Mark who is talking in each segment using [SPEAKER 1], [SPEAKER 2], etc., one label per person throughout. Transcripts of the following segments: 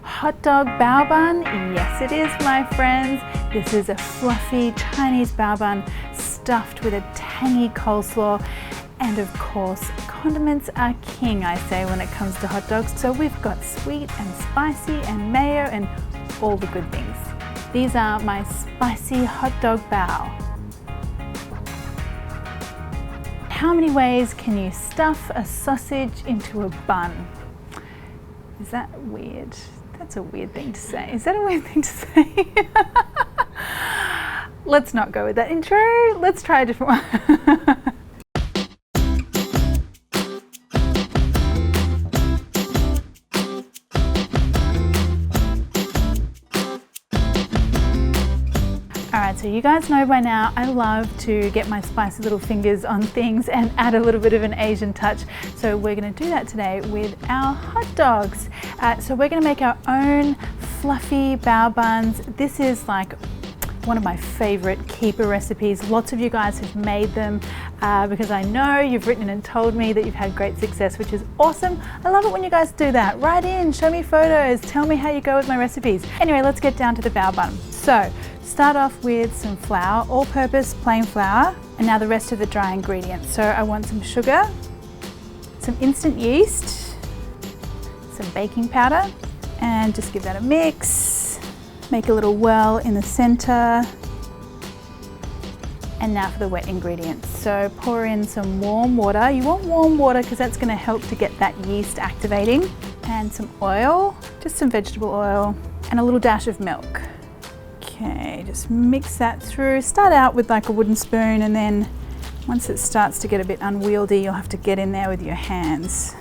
[SPEAKER 1] hot dog bao bun. Yes, it is, my friends. This is a fluffy Chinese bao bun stuffed with a tangy coleslaw. And of course, condiments are king, I say, when it comes to hot dogs. So we've got sweet and spicy and mayo and all the good things. These are my spicy hot dog bao. How many ways can you stuff a sausage into a bun? Is that weird? That's a weird thing to say. Is that a weird thing to say? Let's not go with that intro. Let's try a different one. Alright, so you guys know by now I love to get my spicy little fingers on things and add a little bit of an Asian touch. So we're going to do that today with our hot dogs. So we're going to make our own fluffy bao buns. This is like one of my favorite keeper recipes. Lots of you guys have made them because I know you've written and told me that you've had great success, which is awesome. I love it when you guys do that. Write in, show me photos, tell me how you go with my recipes. Anyway, let's get down to the bao bun. So start off with some flour, all-purpose plain flour, and now the rest of the dry ingredients. So I want some sugar, some instant yeast, some baking powder, and just give that a mix. Make a little well in the center. And now for the wet ingredients. So pour in some warm water. You want warm water because that's going to help to get that yeast activating. And some oil, just some vegetable oil, and a little dash of milk. Okay, just mix that through. Start out with like a wooden spoon, and then once it starts to get a bit unwieldy, you'll have to get in there with your hands.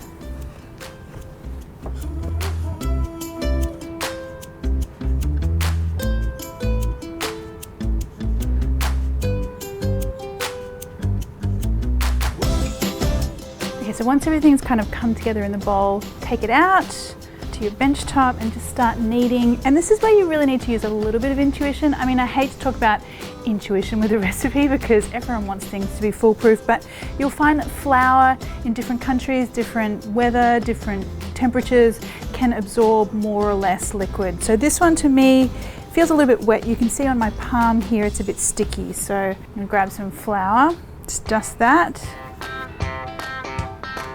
[SPEAKER 1] Okay, so once everything's kind of come together in the bowl, take it out to your bench top and just start kneading. And this is where you really need to use a little bit of intuition. I mean, I hate to talk about intuition with a recipe because everyone wants things to be foolproof, but you'll find that flour in different countries, different weather, different temperatures can absorb more or less liquid. So this one to me feels a little bit wet. You can see on my palm here it's a bit sticky. So I'm gonna grab some flour, just dust that,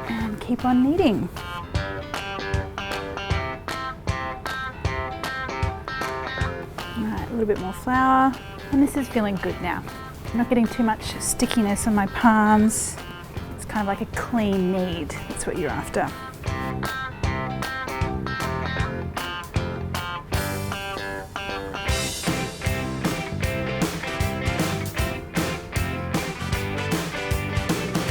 [SPEAKER 1] and keep on kneading. A little bit more flour, and this is feeling good now. I'm not getting too much stickiness on my palms. It's kind of like a clean knead. That's what you're after.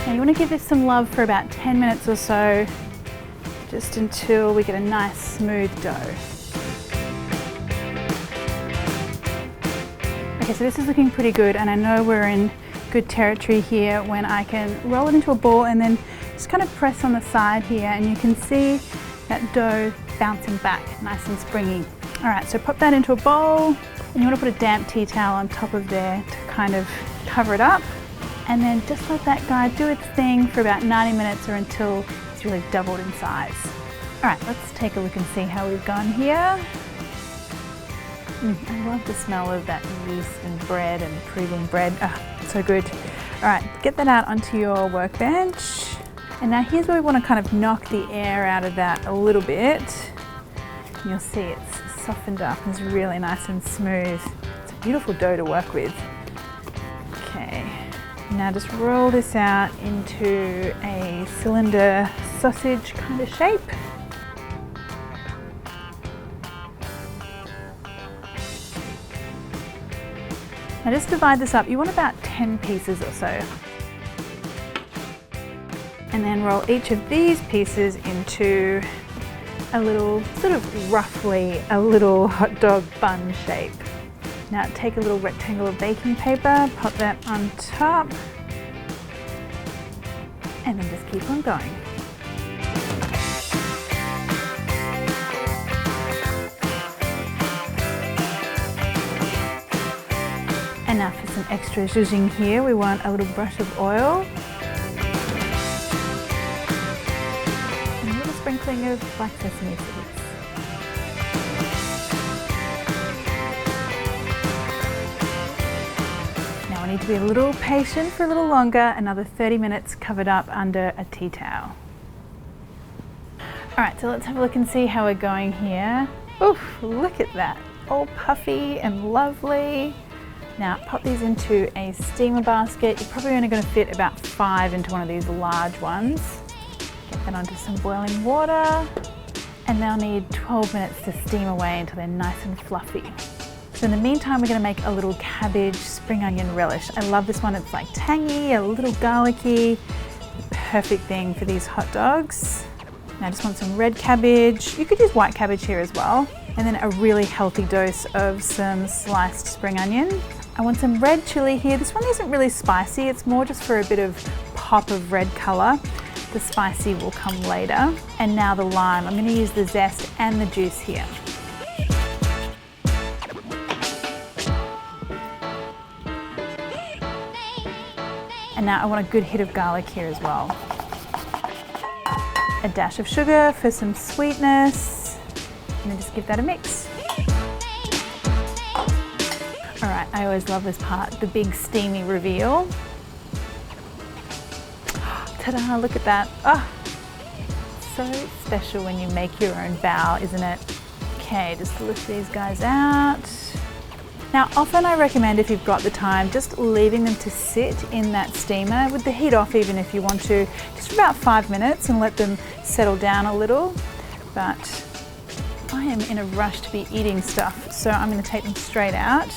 [SPEAKER 1] Now you want to give this some love for about 10 minutes or so, just until we get a nice smooth dough. Okay, so this is looking pretty good, and I know we're in good territory here when I can roll it into a ball and then just kind of press on the side here, and you can see that dough bouncing back, nice and springy. All right, so pop that into a bowl, and you want to put a damp tea towel on top of there to kind of cover it up, and then just let that guy do its thing for about 90 minutes or until it's really doubled in size. All right, let's take a look and see how we've gone here. I love the smell of that yeast and bread and proving bread. So good. All right, get that out onto your workbench. And now here's where we want to kind of knock the air out of that a little bit. And you'll see it's softened up and it's really nice and smooth. It's a beautiful dough to work with. Okay, now just roll this out into a cylinder sausage kind of shape. Now just divide this up. You want about 10 pieces or so. And then roll each of these pieces into a little, sort of roughly a little hot dog bun shape. Now take a little rectangle of baking paper, pop that on top, and then just keep on going. And now for some extra zhuzhing here, we want a little brush of oil. And a little sprinkling of black sesame seeds. need to be a little patient for a little longer, another 30 minutes covered up under a tea towel. All right, so let's have a look and see how we're going here. Oof, look at that, all puffy and lovely. Now pop these into a steamer basket. You're probably only going to fit about 5 into one of these large ones. Get that onto some boiling water, and they'll need 12 minutes to steam away until they're nice and fluffy. So in the meantime, we're going to make a little cabbage spring onion relish. I love this one. It's like tangy, a little garlicky. Perfect thing for these hot dogs. Now I just want some red cabbage. You could use white cabbage here as well. And then a really healthy dose of some sliced spring onion. I want some red chili here. This one isn't really spicy. It's more just for a bit of pop of red color. The spicy will come later. And now the lime. I'm going to use the zest and the juice here. And now I want a good hit of garlic here as well. A dash of sugar for some sweetness, and then just give that a mix. All right, I always love this part, the big steamy reveal. Ta-da, look at that. Oh, so special when you make your own bao, isn't it? Okay, just lift these guys out. Now, often I recommend, if you've got the time, just leaving them to sit in that steamer with the heat off, even if you want to, just for about 5 minutes and let them settle down a little. But I am in a rush to be eating stuff, so I'm going to take them straight out.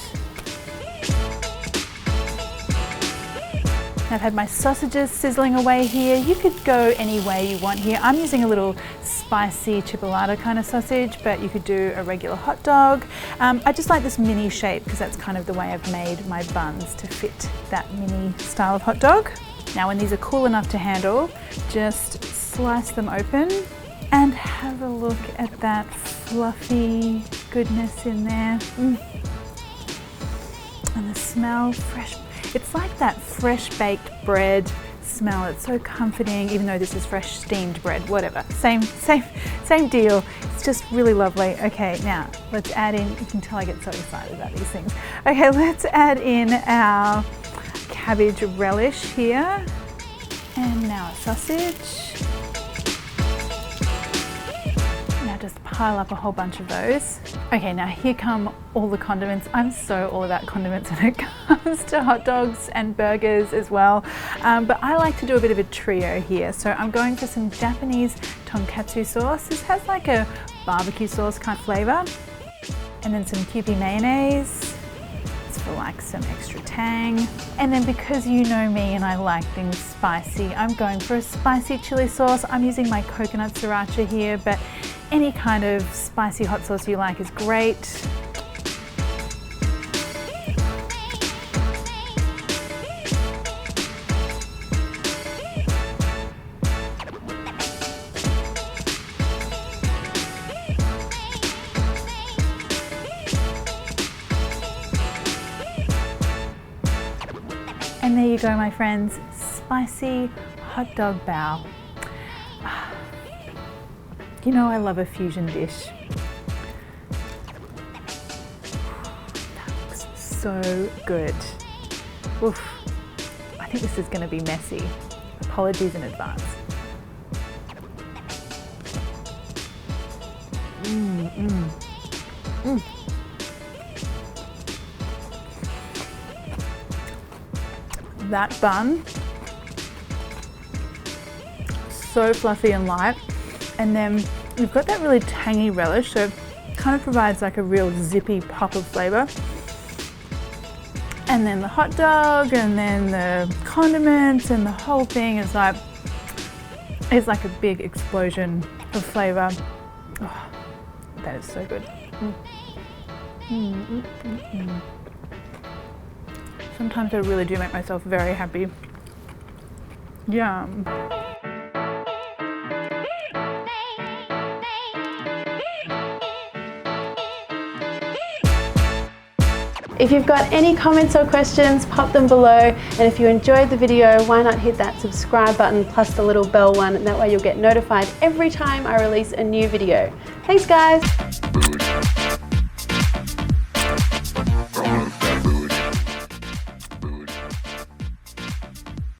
[SPEAKER 1] I've had my sausages sizzling away here. You could go any way you want here. I'm using a little spicy chipolata kind of sausage, but you could do a regular hot dog. I just like this mini shape because that's kind of the way I've made my buns to fit that mini style of hot dog. Now when these are cool enough to handle, just slice them open and have a look at that fluffy goodness in there. And the smell, fresh. It's like that fresh baked bread smell. It's so comforting, even though this is fresh steamed bread, whatever. Same deal. It's just really lovely. Okay, now let's add in, you can tell I get so excited about these things. Okay, let's add in our cabbage relish here. And now a sausage. Now just pile up a whole bunch of those. Okay, now here come all the condiments. I'm so all about condiments when it comes to hot dogs and burgers as well. But I like to do a bit of a trio here. So I'm going for some Japanese tonkatsu sauce. This has like a barbecue sauce kind of flavor. And then some Kewpie mayonnaise. It's for like some extra tang. And then because you know me and I like things spicy, I'm going for a spicy chili sauce. I'm using my coconut sriracha here, but any kind of spicy hot sauce you like is great. And there you go, my friends, spicy hot dog bao. You know I love a fusion dish. That looks so good. Oof. I think this is going to be messy. Apologies in advance. That bun, so fluffy and light. And then you've got that really tangy relish, so it kind of provides like a real zippy pop of flavor. And then the hot dog, and then the condiments, and the whole thing is like, it's like a big explosion of flavor. Oh, that is so good. Sometimes I really do make myself very happy. Yum.
[SPEAKER 2] If you've got any comments or questions, pop them below. And if you enjoyed the video, why not hit that subscribe button plus the little bell one, and that way you'll get notified every time I release a new video. Thanks guys.